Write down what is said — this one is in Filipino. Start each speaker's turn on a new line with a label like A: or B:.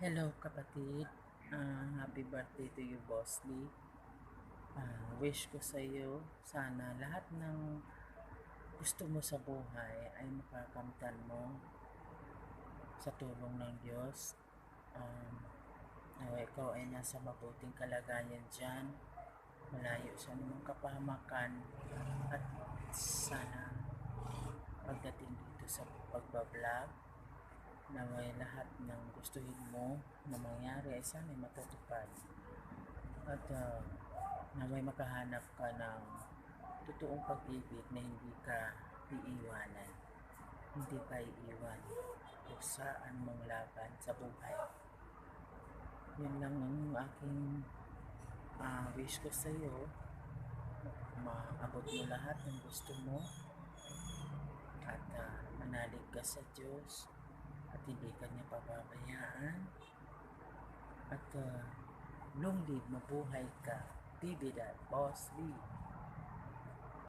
A: Hello kapatid, happy birthday to you, Boss Lee. Wish ko sa iyo sana lahat ng gusto mo sa buhay ay makakamtan mo sa tulong ng Diyos. Nawa ikaw ay nasa mabuting kalagayan dyan, malayo sa anumang kapahamakan, at sana pagdating dito sa pagbablog, naway lahat ng gustuhin mo na mangyari ay sana'y matutupad. At naway makahanap ka ng totoong pag-ibig na hindi ka iiwanan, hindi ka iiwan kung saan mong laban sa buhay. Yun lang ang aking wish ko sa iyo. Maabot mo lahat ng gusto mo at manalig ka sa Diyos at hindi ka niya pababayaan at long live, mabuhay ka. Bibi that, Boss Lee.